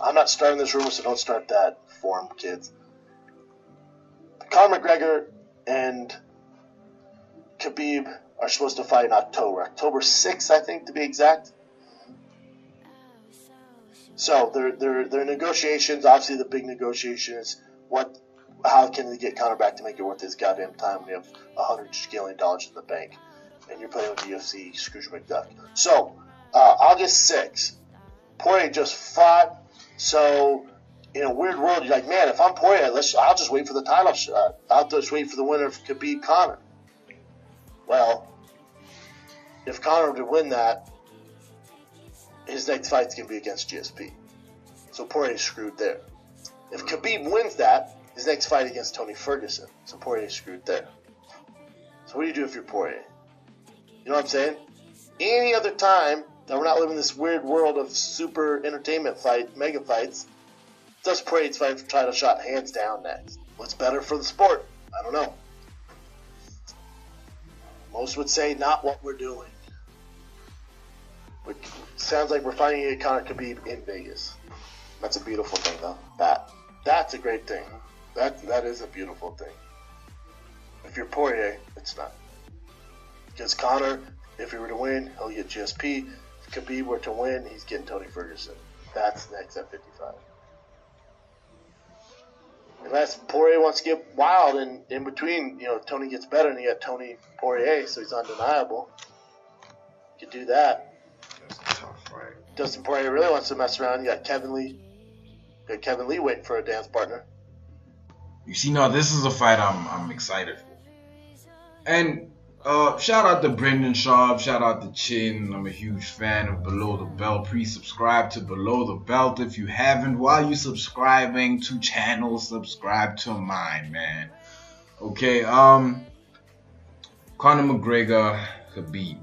I'm not starting this rumor, so don't start that form, kids. Conor McGregor and Khabib are supposed to fight in October 6th, I think, to be exact. So their negotiations, obviously the big negotiation is how can they get Conor back to make it worth his goddamn time when you have $100 million in the bank and you're playing with the UFC, Scrooge McDuck. So August 6th, Poirier just fought. So in a weird world, you're like, man, if I'm Poirier, I'll just wait for the title shot. I'll just wait for the winner of Khabib Conor. Well, if Conor were to win that, his next fight's going to be against GSP. So Poirier's screwed there. If Khabib wins that, his next fight against Tony Ferguson. So Poirier's screwed there. So what do you do if you're Poirier? You know what I'm saying? Any other time that we're not living in this weird world of super entertainment mega fights, does Poirier's fight for title shot hands down next. What's better for the sport? I don't know. Most would say not what we're doing. But sounds like we're fighting Conor Khabib in Vegas. That's a beautiful thing, though. That's a great thing. That is a beautiful thing. If you're Poirier, it's not. Because Conor, if he were to win, he'll get GSP. If Khabib were to win, he's getting Tony Ferguson. That's next at 55. Unless Poirier wants to get wild and in between, Tony gets better and you got Tony Poirier, so he's undeniable. You could do that. That's a tough fight. Dustin Poirier really wants to mess around. You got Kevin Lee. You got Kevin Lee waiting for a dance partner. You see, now this is a fight I'm excited for. And shout out to Brendan Schaub, shout out to Chin. I'm a huge fan of Below the Belt. Please subscribe to Below the Belt if you haven't. While you're subscribing to channels, subscribe to mine, man. Okay, Conor McGregor, Khabib.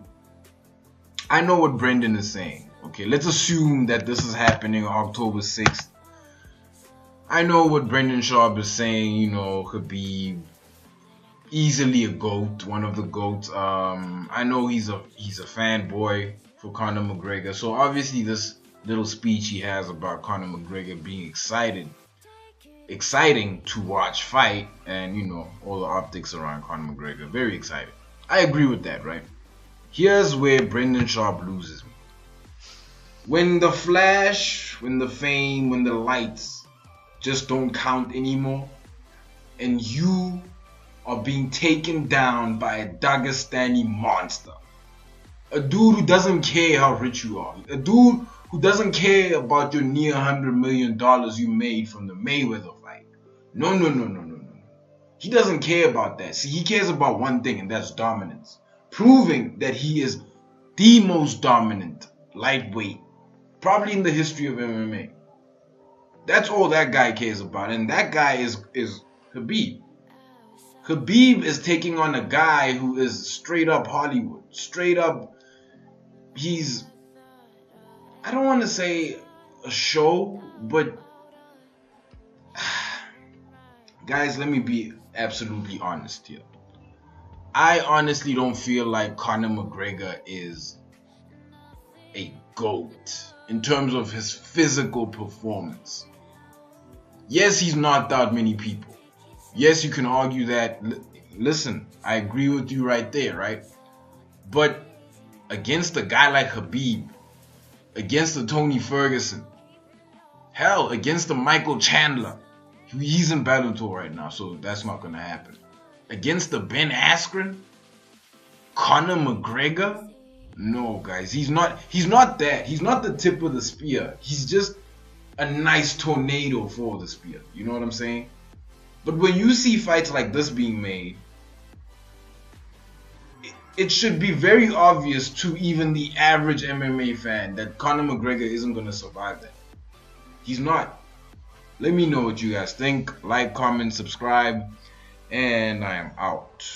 I know what Brendan is saying. Okay, let's assume that this is happening on October 6th. I know what Brendan Schaub is saying, Khabib, easily a GOAT, one of the GOATs. I know he's a fanboy for Conor McGregor. So obviously this little speech he has about Conor McGregor being exciting to watch fight, and all the optics around Conor McGregor, very exciting. I agree with that, right? Here's where Brendan Schaub loses me. When the flash, when the fame, when the lights just don't count anymore, and you are being taken down by a Dagestani monster, a dude who doesn't care how rich you are, a dude who doesn't care about your near $100 million you made from the Mayweather fight. No. He doesn't care about that. See, he cares about one thing, and that's dominance. Proving that he is the most dominant lightweight probably in the history of MMA. That's all that guy cares about, and that guy is Khabib. Khabib is taking on a guy who is straight up Hollywood. Straight up, he's, I don't want to say a show, but guys, let me be absolutely honest here. I honestly don't feel like Conor McGregor is a GOAT in terms of his physical performance. Yes, he's knocked out many people. Yes, you can argue that. Listen, I agree with you right there, right? But against a guy like Khabib, against a Tony Ferguson, hell, against a Michael Chandler, he's in Bellator right now, so that's not going to happen. Against the Ben Askren, Conor McGregor, no, guys, he's not that. He's not the tip of the spear. He's just a nice tornado for the spear. You know what I'm saying? But when you see fights like this being made, it should be very obvious to even the average MMA fan that Conor McGregor isn't going to survive that. He's not. Let me know what you guys think. Like, comment, subscribe, and I am out.